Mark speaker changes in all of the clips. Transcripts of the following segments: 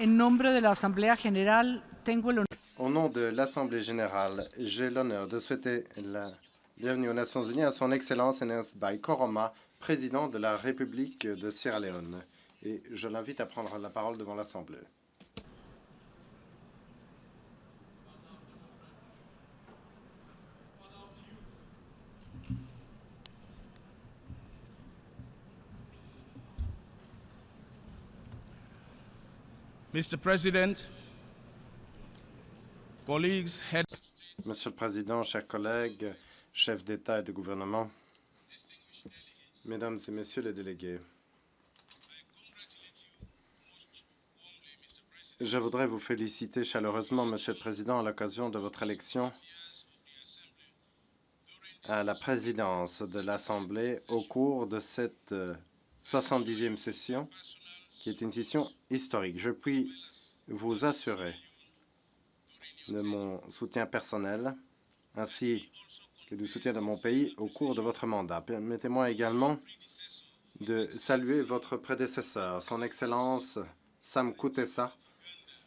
Speaker 1: En nombre de la Asamblea General, tengo el honor.
Speaker 2: Au nom de l'Assemblée générale, j'ai l'honneur de souhaiter la bienvenue aux Nations unies à son Excellence Ernest Bai Koroma, président de la République de Sierra Leone. Et je l'invite à prendre la parole devant l'Assemblée.
Speaker 3: Mr. President, colleagues,
Speaker 2: Monsieur le Président, chers collègues, chefs d'État et de gouvernement, Mesdames et Messieurs les délégués, je voudrais vous féliciter chaleureusement, Monsieur le Président, à l'occasion de votre élection à la présidence de l'Assemblée au cours de cette 70e session, qui est une session historique. Je puis vous assurer de mon soutien personnel ainsi que du soutien de mon pays au cours de votre mandat. Permettez-moi également de saluer votre prédécesseur, son Excellence Sam Kutesa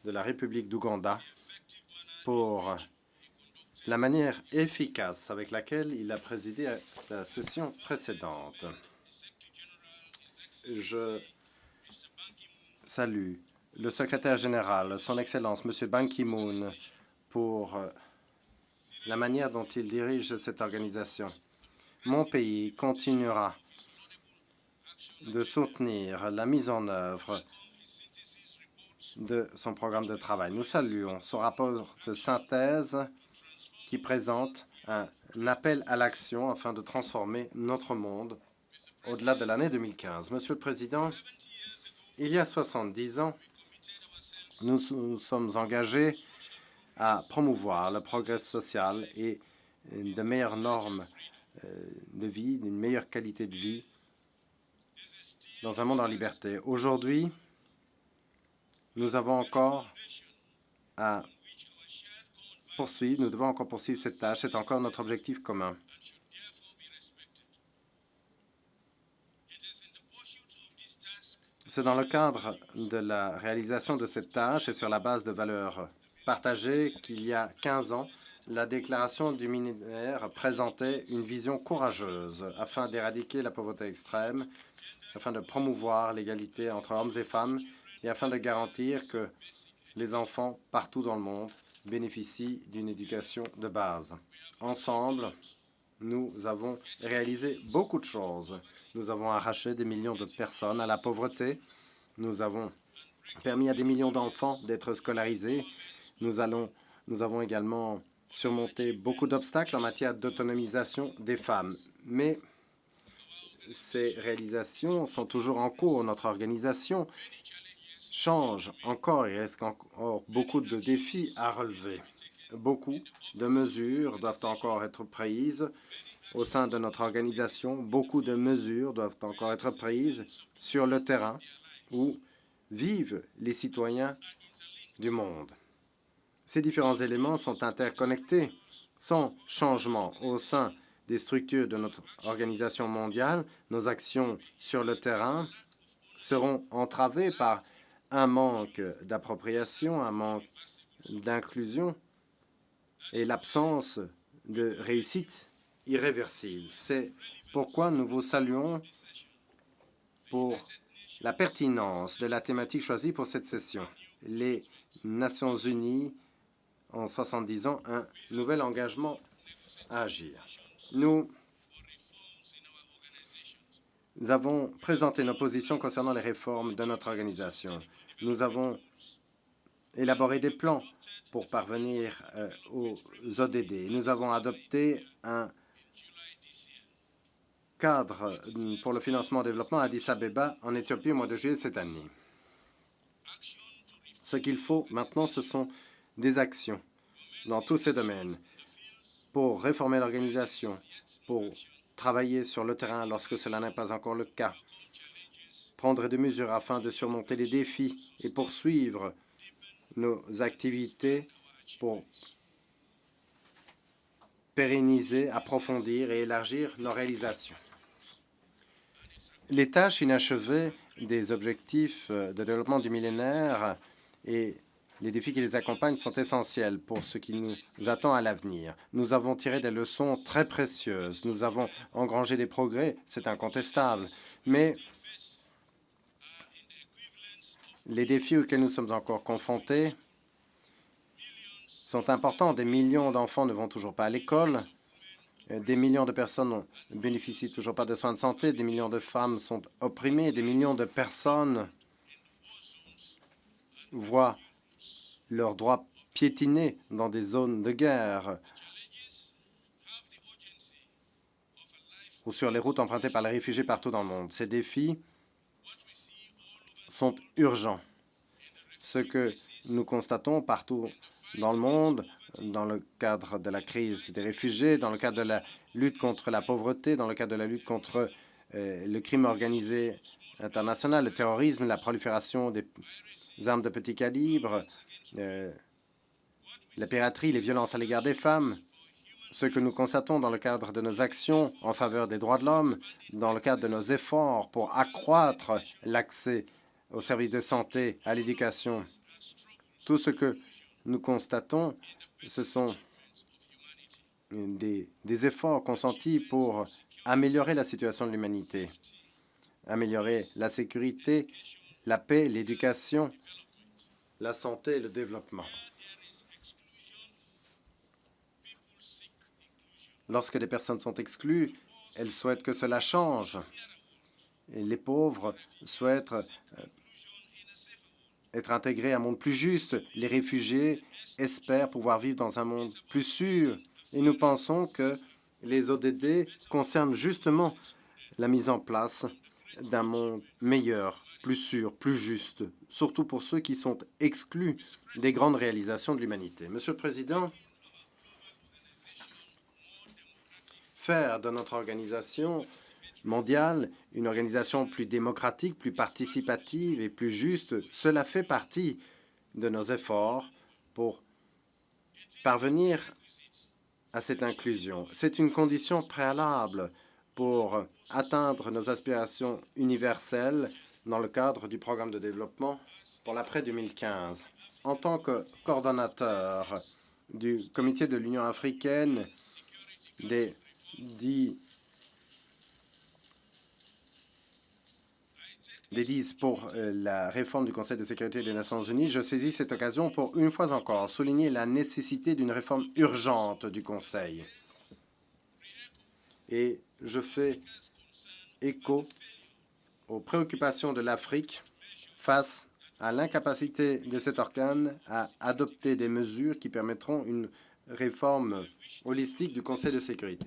Speaker 2: de la République d'Ouganda, pour la manière efficace avec laquelle il a présidé à la session précédente. Je salue le secrétaire général, son Excellence, M. Ban Ki-moon, pour la manière dont il dirige cette organisation. Mon pays continuera de soutenir la mise en œuvre de son programme de travail. Nous saluons son rapport de synthèse qui présente un appel à l'action afin de transformer notre monde au-delà de l'année 2015. Monsieur le Président, il y a 70 ans, nous nous sommes engagés à promouvoir le progrès social et de meilleures normes de vie, d'une meilleure qualité de vie dans un monde en liberté. Aujourd'hui, nous avons encore à poursuivre, nous devons encore poursuivre cette tâche. C'est encore notre objectif commun. C'est dans le cadre de la réalisation de cette tâche et sur la base de valeurs partagées qu'il y a 15 ans, la déclaration du millénaire présentait une vision courageuse afin d'éradiquer la pauvreté extrême, afin de promouvoir l'égalité entre hommes et femmes et afin de garantir que les enfants partout dans le monde bénéficient d'une éducation de base. Ensemble, nous avons réalisé beaucoup de choses. Nous avons arraché des millions de personnes à la pauvreté. Nous avons permis à des millions d'enfants d'être scolarisés. Nous avons également surmonté beaucoup d'obstacles en matière d'autonomisation des femmes. Mais ces réalisations sont toujours en cours. Notre organisation change encore. Il reste encore beaucoup de défis à relever. Beaucoup de mesures doivent encore être prises au sein de notre organisation. Beaucoup de mesures doivent encore être prises sur le terrain où vivent les citoyens du monde. Ces différents éléments sont interconnectés. Sans changement au sein des structures de notre organisation mondiale, nos actions sur le terrain seront entravées par un manque d'appropriation, un manque d'inclusion et l'absence de réussite irréversible. C'est pourquoi nous vous saluons pour la pertinence de la thématique choisie pour cette session. Les Nations unies en 70 ans, un nouvel engagement à agir. Nous avons présenté nos positions concernant les réformes de notre organisation. Nous avons élaboré des plans pour parvenir aux ODD. Nous avons adopté un cadre pour le financement et le développement à Addis Abeba, en Éthiopie, au mois de juillet de cette année. Ce qu'il faut maintenant, ce sont des actions dans tous ces domaines pour réformer l'organisation, pour travailler sur le terrain lorsque cela n'est pas encore le cas, prendre des mesures afin de surmonter les défis et poursuivre nos activités pour pérenniser, approfondir et élargir nos réalisations. Les tâches inachevées des objectifs de développement du millénaire et les défis qui les accompagnent sont essentiels pour ce qui nous attend à l'avenir. Nous avons tiré des leçons très précieuses. Nous avons engrangé des progrès, c'est incontestable. Mais les défis auxquels nous sommes encore confrontés sont importants. Des millions d'enfants ne vont toujours pas à l'école. Des millions de personnes ne bénéficient toujours pas de soins de santé. Des millions de femmes sont opprimées. Des millions de personnes voient leurs droits piétinés dans des zones de guerre ou sur les routes empruntées par les réfugiés partout dans le monde. Ces défis sont urgents. Ce que nous constatons partout dans le monde, dans le cadre de la crise des réfugiés, dans le cadre de la lutte contre la pauvreté, dans le cadre de la lutte contre le crime organisé international, le terrorisme, la prolifération des armes de petit calibre, la piraterie, les violences à l'égard des femmes, ce que nous constatons dans le cadre de nos actions en faveur des droits de l'homme, dans le cadre de nos efforts pour accroître l'accès aux services de santé, à l'éducation. Tout ce que nous constatons, ce sont des efforts consentis pour améliorer la situation de l'humanité, améliorer la sécurité, la paix, l'éducation, la santé et le développement. Lorsque des personnes sont exclues, elles souhaitent que cela change. Et les pauvres souhaitent être intégrés à un monde plus juste. Les réfugiés espèrent pouvoir vivre dans un monde plus sûr. Et nous pensons que les ODD concernent justement la mise en place d'un monde meilleur, plus sûr, plus juste, surtout pour ceux qui sont exclus des grandes réalisations de l'humanité. Monsieur le Président, faire de notre organisation mondiale une organisation plus démocratique, plus participative et plus juste, cela fait partie de nos efforts pour parvenir à cette inclusion. C'est une condition préalable pour atteindre nos aspirations universelles dans le cadre du programme de développement pour l'après-2015. En tant que coordonnateur du Comité de l'Union africaine des 10 pour la réforme du Conseil de sécurité des Nations unies, je saisis cette occasion pour, une fois encore, souligner la nécessité d'une réforme urgente du Conseil. Et je fais écho aux préoccupations de l'Afrique face à l'incapacité de cet organe à adopter des mesures qui permettront une réforme holistique du Conseil de sécurité.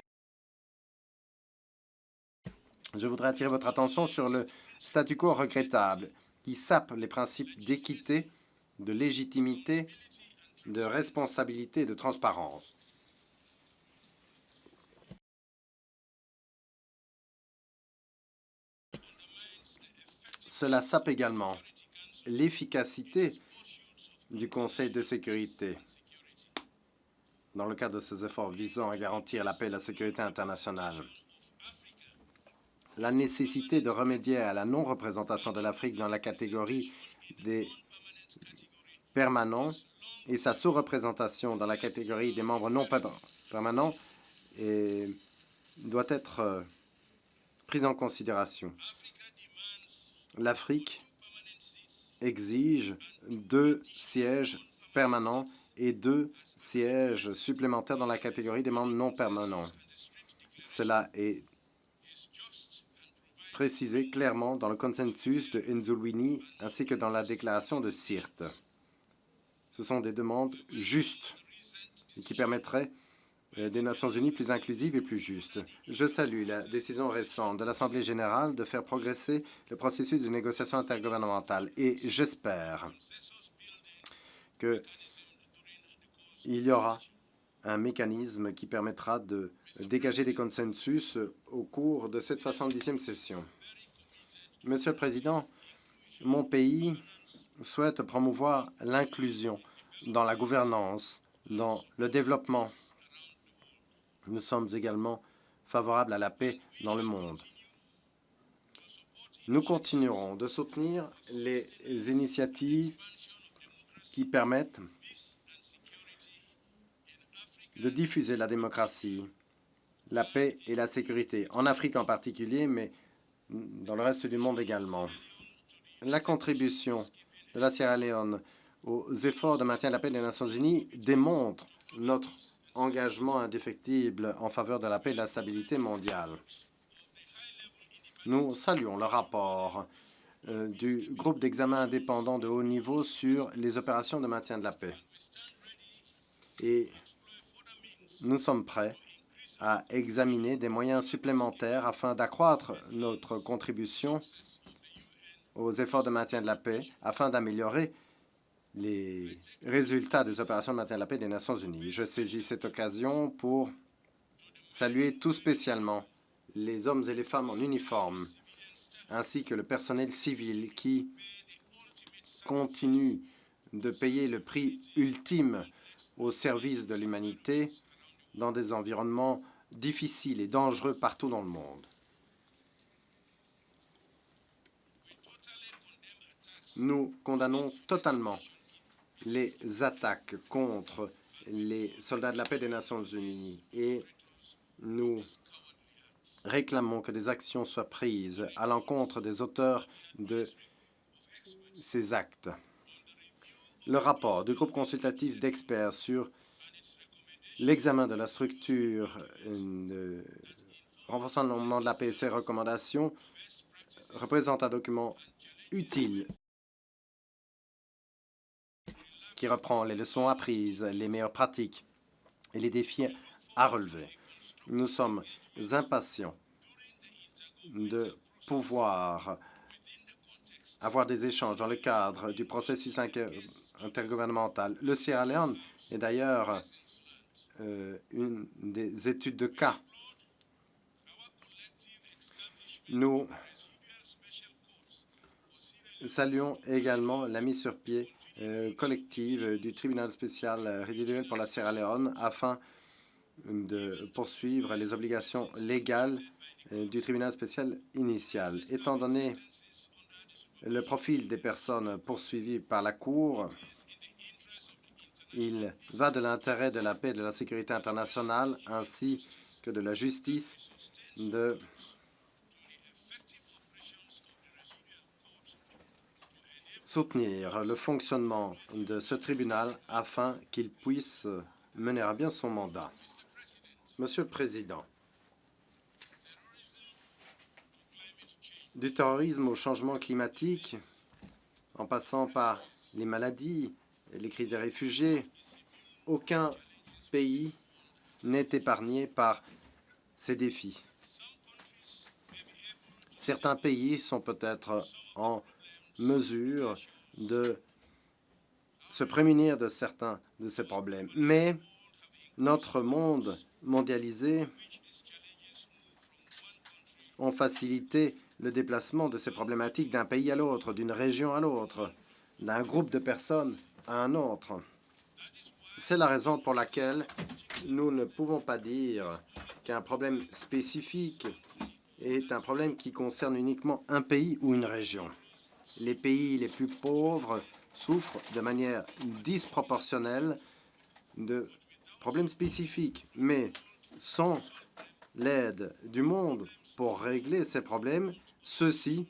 Speaker 2: Je voudrais attirer votre attention sur le statu quo regrettable qui sape les principes d'équité, de légitimité, de responsabilité et de transparence. Cela sape également l'efficacité du Conseil de sécurité dans le cadre de ses efforts visant à garantir la paix et la sécurité internationale. La nécessité de remédier à la non-représentation de l'Afrique dans la catégorie des permanents et sa sous-représentation dans la catégorie des membres non permanents doit être prise en considération. L'Afrique exige 2 sièges permanents et 2 sièges supplémentaires dans la catégorie des membres non permanents. Cela est précisé clairement dans le consensus de Nzulwini ainsi que dans la déclaration de Sirte. Ce sont des demandes justes qui permettraient des Nations unies plus inclusives et plus justes. Je salue la décision récente de l'Assemblée générale de faire progresser le processus de négociation intergouvernementale et j'espère qu'il y aura un mécanisme qui permettra de dégager des consensus au cours de cette 70e session. Monsieur le Président, mon pays souhaite promouvoir l'inclusion dans la gouvernance, dans le développement. Nous sommes également favorables à la paix dans le monde. Nous continuerons de soutenir les initiatives qui permettent de diffuser la démocratie, la paix et la sécurité, en Afrique en particulier, mais dans le reste du monde également. La contribution de la Sierra Leone aux efforts de maintien de la paix des Nations unies démontre notre engagement indéfectible en faveur de la paix et de la stabilité mondiale. Nous saluons le rapport du groupe d'examen indépendant de haut niveau sur les opérations de maintien de la paix. Et nous sommes prêts à examiner des moyens supplémentaires afin d'accroître notre contribution aux efforts de maintien de la paix, afin d'améliorer les résultats des opérations de maintien de la paix des Nations unies. Je saisis cette occasion pour saluer tout spécialement les hommes et les femmes en uniforme, ainsi que le personnel civil qui continue de payer le prix ultime au service de l'humanité dans des environnements difficiles et dangereux partout dans le monde. Nous condamnons totalement les attaques contre les soldats de la paix des Nations unies et nous réclamons que des actions soient prises à l'encontre des auteurs de ces actes. Le rapport du groupe consultatif d'experts sur l'examen de la structure de renforcement de la paix et ses recommandations représente un document utile qui reprend les leçons apprises, les meilleures pratiques et les défis à relever. Nous sommes impatients de pouvoir avoir des échanges dans le cadre du processus intergouvernemental. Le Sierra Leone est d'ailleurs une des études de cas. Nous saluons également la mise sur pied collective du tribunal spécial résiduel pour la Sierra Leone afin de poursuivre les obligations légales du tribunal spécial initial. Étant donné le profil des personnes poursuivies par la Cour, il va de l'intérêt de la paix et de la sécurité internationale ainsi que de la justice de soutenir le fonctionnement de ce tribunal afin qu'il puisse mener à bien son mandat. Monsieur le Président, du terrorisme au changement climatique, en passant par les maladies, les crises des réfugiés, aucun pays n'est épargné par ces défis. Certains pays sont peut-être en mesure de se prémunir de certains de ces problèmes. Mais notre monde mondialisé a facilité le déplacement de ces problématiques d'un pays à l'autre, d'une région à l'autre, d'un groupe de personnes à un autre. C'est la raison pour laquelle nous ne pouvons pas dire qu'un problème spécifique est un problème qui concerne uniquement un pays ou une région. Les pays les plus pauvres souffrent de manière disproportionnelle de problèmes spécifiques. Mais sans l'aide du monde pour régler ces problèmes, ceux-ci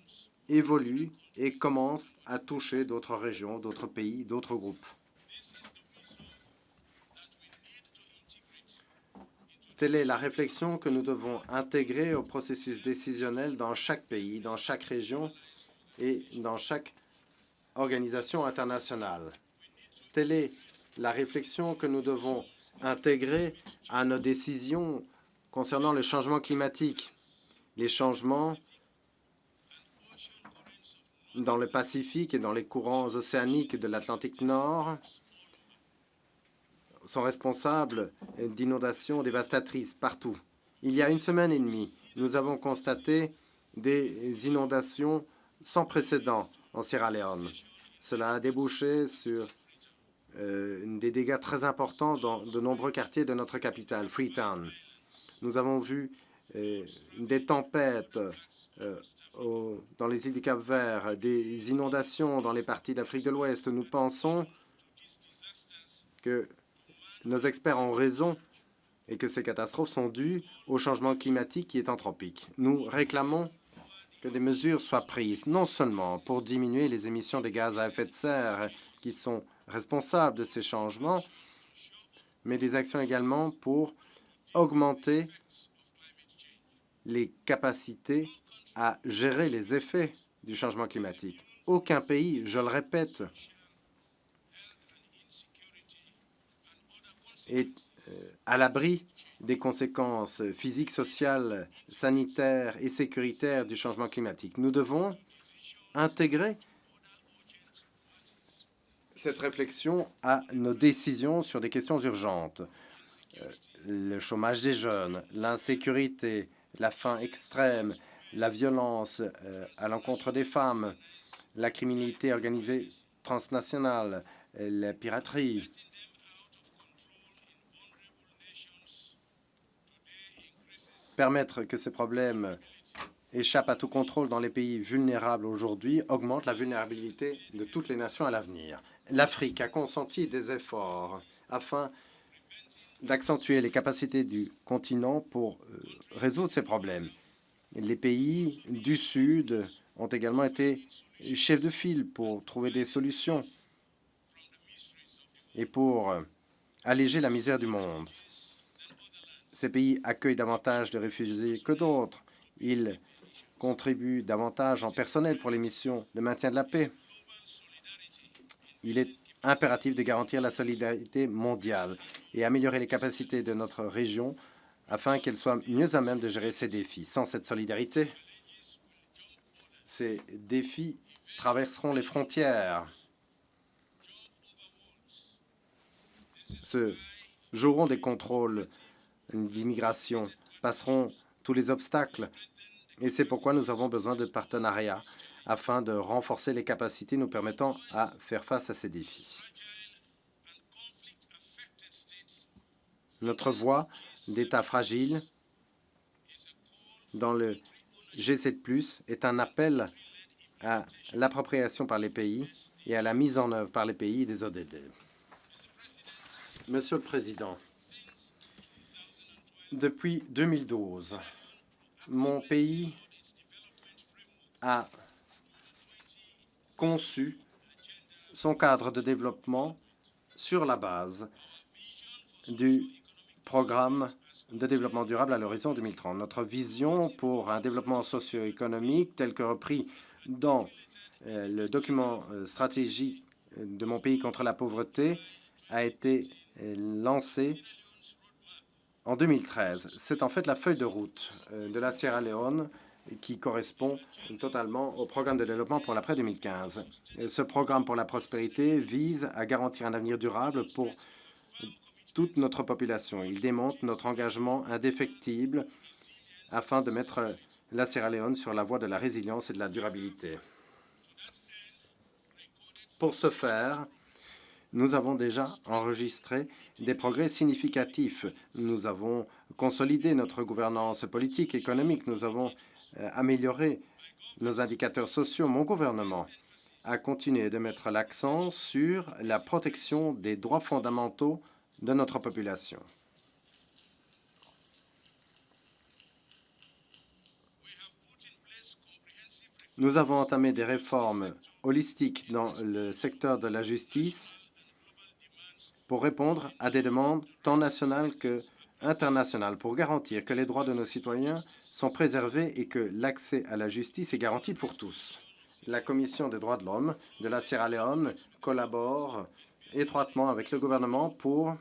Speaker 2: évoluent et commencent à toucher d'autres régions, d'autres pays, d'autres groupes. Telle est la réflexion que nous devons intégrer au processus décisionnel dans chaque pays, dans chaque région et dans chaque organisation internationale. Telle est la réflexion que nous devons intégrer à nos décisions concernant le changement climatique. Les changements dans le Pacifique et dans les courants océaniques de l'Atlantique Nord sont responsables d'inondations dévastatrices partout. Il y a une semaine et demie, nous avons constaté des inondations sans précédent en Sierra Leone. Cela a débouché sur des dégâts très importants dans de nombreux quartiers de notre capitale, Freetown. Nous avons vu des tempêtes dans les îles du Cap-Vert, des inondations dans les parties d'Afrique de l'Ouest. Nous pensons que nos experts ont raison et que ces catastrophes sont dues au changement climatique qui est anthropique. Nous réclamons que des mesures soient prises, non seulement pour diminuer les émissions des gaz à effet de serre qui sont responsables de ces changements, mais des actions également pour augmenter les capacités à gérer les effets du changement climatique. Aucun pays, je le répète, est à l'abri des conséquences physiques, sociales, sanitaires et sécuritaires du changement climatique. Nous devons intégrer cette réflexion à nos décisions sur des questions urgentes. Le chômage des jeunes, l'insécurité, la faim extrême, la violence à l'encontre des femmes, la criminalité organisée transnationale, la piraterie. Permettre que ces problèmes échappent à tout contrôle dans les pays vulnérables aujourd'hui augmente la vulnérabilité de toutes les nations à l'avenir. L'Afrique a consenti des efforts afin d'accentuer les capacités du continent pour résoudre ces problèmes. Les pays du Sud ont également été chefs de file pour trouver des solutions et pour alléger la misère du monde. Ces pays accueillent davantage de réfugiés que d'autres. Ils contribuent davantage en personnel pour les missions de maintien de la paix. Il est impératif de garantir la solidarité mondiale et améliorer les capacités de notre région afin qu'elle soit mieux à même de gérer ces défis. Sans cette solidarité, ces défis traverseront les frontières, se joueront des contrôles d'immigration, passeront tous les obstacles. Et c'est pourquoi nous avons besoin de partenariats afin de renforcer les capacités nous permettant à faire face à ces défis. Notre voix d'État fragile dans le G7+, est un appel à l'appropriation par les pays et à la mise en œuvre par les pays des ODD. Monsieur le Président, depuis 2012, mon pays a conçu son cadre de développement sur la base du programme de développement durable à l'horizon 2030. Notre vision pour un développement socio-économique tel que repris dans le document stratégique de mon pays contre la pauvreté a été lancée en 2013. C'est en fait la feuille de route de la Sierra Leone qui correspond totalement au programme de développement pour l'après 2015. Ce programme pour la prospérité vise à garantir un avenir durable pour toute notre population. Il démontre notre engagement indéfectible afin de mettre la Sierra Leone sur la voie de la résilience et de la durabilité. Pour ce faire, nous avons déjà enregistré des progrès significatifs. Nous avons consolidé notre gouvernance politique et économique. Nous avons amélioré nos indicateurs sociaux. Mon gouvernement a continué de mettre l'accent sur la protection des droits fondamentaux de notre population. Nous avons entamé des réformes holistiques dans le secteur de la justice pour répondre à des demandes tant nationales qu'internationales, pour garantir que les droits de nos citoyens sont préservés et que l'accès à la justice est garanti pour tous. La Commission des droits de l'homme de la Sierra Leone collabore étroitement avec le gouvernement pour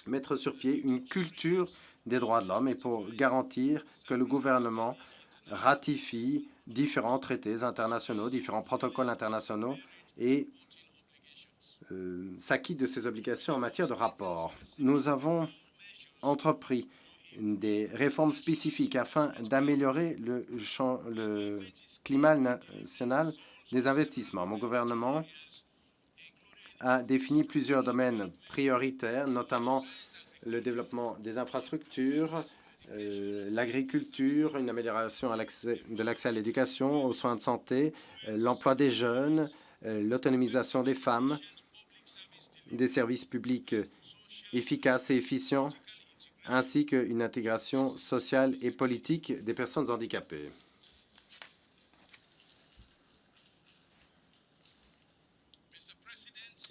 Speaker 2: mettre sur pied une culture des droits de l'homme et pour garantir que le gouvernement ratifie différents traités internationaux, différents protocoles internationaux et s'acquitte de ses obligations en matière de rapport. Nous avons entrepris des réformes spécifiques afin d'améliorer le climat national des investissements. Mon gouvernement a défini plusieurs domaines prioritaires, notamment le développement des infrastructures, l'agriculture, une amélioration de l'accès à l'éducation, aux soins de santé, l'emploi des jeunes, l'autonomisation des femmes, des services publics efficaces et efficients, ainsi qu'une intégration sociale et politique des personnes handicapées.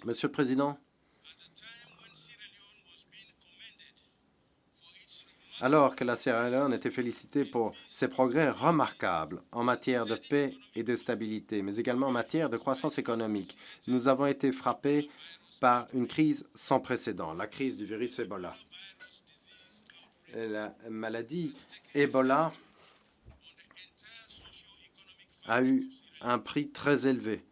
Speaker 2: Monsieur le Président, alors que la Sierra Leone était félicitée pour ses progrès remarquables en matière de paix et de stabilité, mais également en matière de croissance économique, nous avons été frappés par une crise sans précédent, la crise du virus Ebola. La maladie Ebola a eu un prix très élevé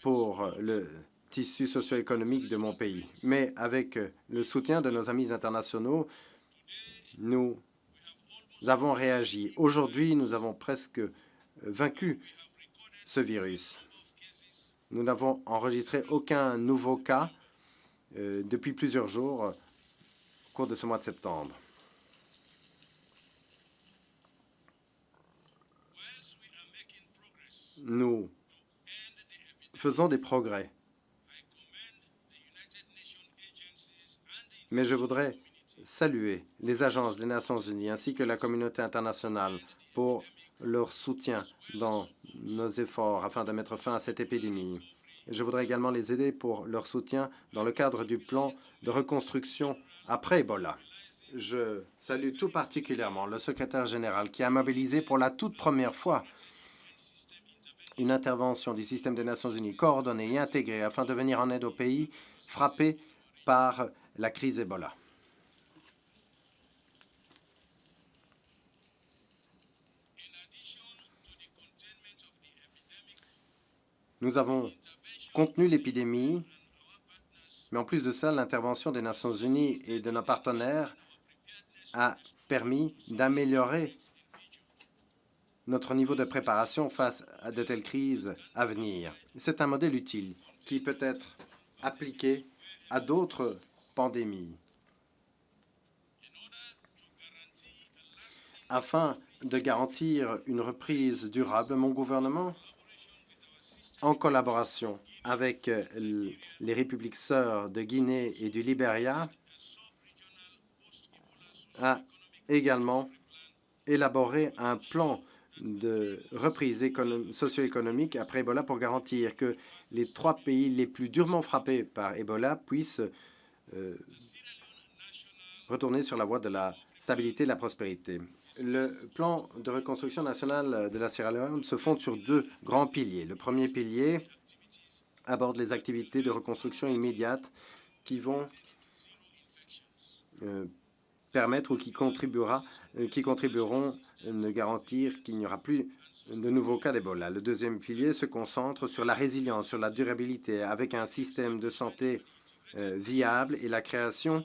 Speaker 2: pour le tissu socio-économique de mon pays. Mais avec le soutien de nos amis internationaux, nous avons réagi. Aujourd'hui, nous avons presque vaincu ce virus. Nous n'avons enregistré aucun nouveau cas depuis plusieurs jours au cours de ce mois de septembre. Nous faisons des progrès. Mais je voudrais saluer les agences des Nations unies ainsi que la communauté internationale pour leur soutien dans nos efforts afin de mettre fin à cette épidémie. Je voudrais également les aider pour leur soutien dans le cadre du plan de reconstruction après Ebola. Je salue tout particulièrement le secrétaire général qui a mobilisé pour la toute première fois une intervention du système des Nations unies coordonnée et intégrée afin de venir en aide aux pays frappés par la crise Ebola. Nous avons contenu l'épidémie, mais en plus de ça, l'intervention des Nations unies et de nos partenaires a permis d'améliorer notre niveau de préparation face à de telles crises à venir. C'est un modèle utile qui peut être appliqué à d'autres pandémies. Afin de garantir une reprise durable, mon gouvernement, en collaboration avec les républiques sœurs de Guinée et du Libéria, a également élaboré un plan de reprise socio-économique après Ebola pour garantir que les 3 pays les plus durement frappés par Ebola puissent retourner sur la voie de la stabilité et de la prospérité. Le plan de reconstruction nationale de la Sierra Leone se fonde sur 2 grands piliers. Le premier pilier aborde les activités de reconstruction immédiate qui vont permettre ou qui contribueront à garantir qu'il n'y aura plus de nouveaux cas d'Ebola. Le deuxième pilier se concentre sur la résilience, sur la durabilité, avec un système de santé viable et la création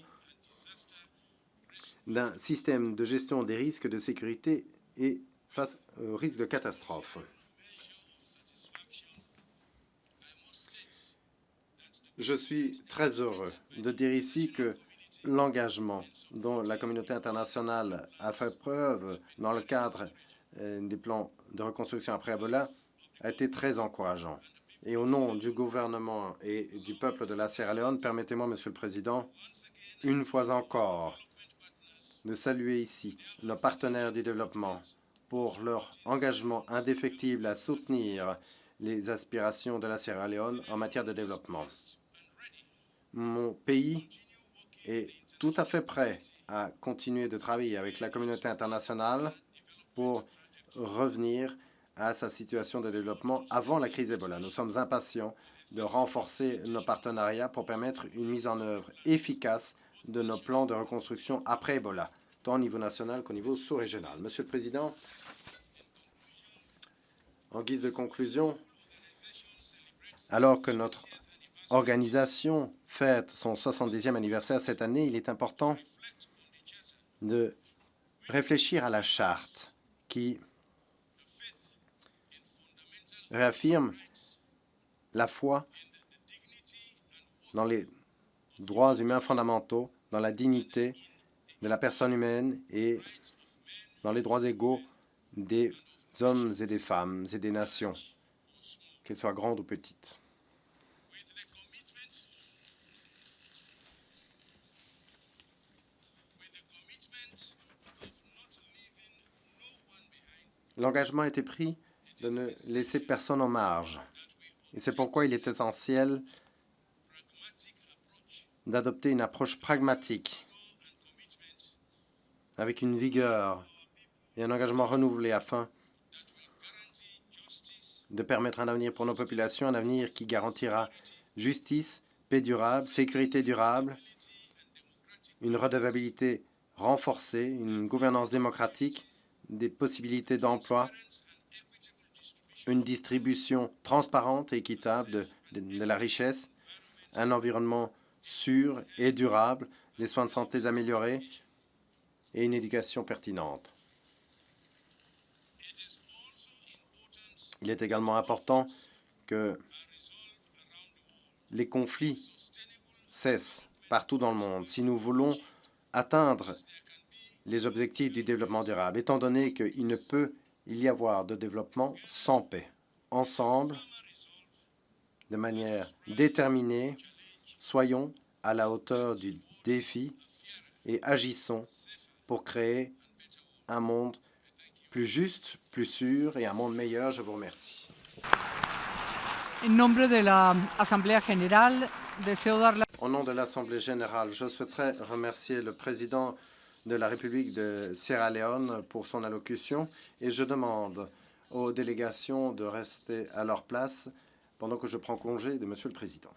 Speaker 2: d'un système de gestion des risques de sécurité et face aux risques de catastrophe. Je suis très heureux de dire ici que l'engagement dont la communauté internationale a fait preuve dans le cadre des plans de reconstruction après Ebola a été très encourageant. Et au nom du gouvernement et du peuple de la Sierra Leone, permettez-moi, Monsieur le Président, une fois encore, de saluer ici nos partenaires du développement pour leur engagement indéfectible à soutenir les aspirations de la Sierra Leone en matière de développement. Mon pays est tout à fait prêt à continuer de travailler avec la communauté internationale pour revenir à sa situation de développement avant la crise Ebola. Nous sommes impatients de renforcer nos partenariats pour permettre une mise en œuvre efficace de nos plans de reconstruction après Ebola, tant au niveau national qu'au niveau sous-régional. Monsieur le Président, en guise de conclusion, alors que notre organisation fête son 70e anniversaire cette année, il est important de réfléchir à la charte qui réaffirme la foi dans les droits humains fondamentaux, dans la dignité de la personne humaine et dans les droits égaux des hommes et des femmes et des nations, qu'elles soient grandes ou petites. L'engagement a été pris de ne laisser personne en marge. Et c'est pourquoi il est essentiel d'adopter une approche pragmatique, avec une vigueur et un engagement renouvelé afin de permettre un avenir pour nos populations, un avenir qui garantira justice, paix durable, sécurité durable, une redevabilité renforcée, une gouvernance démocratique, des possibilités d'emploi, une distribution transparente et équitable de la richesse, un environnement sûr et durable, des soins de santé améliorés et une éducation pertinente. Il est également important que les conflits cessent partout dans le monde si nous voulons atteindre les objectifs du développement durable, étant donné qu'il ne peut y avoir de développement sans paix. Ensemble, de manière déterminée, soyons à la hauteur du défi et agissons pour créer un monde plus juste, plus sûr et un monde meilleur. Je vous remercie.
Speaker 1: En nombre de la Asamblea General, deseo dar la...
Speaker 2: Au nom de l'Assemblée générale, je souhaiterais remercier le président de la République de Sierra Leone pour son allocution et je demande aux délégations de rester à leur place pendant que je prends congé de Monsieur le Président.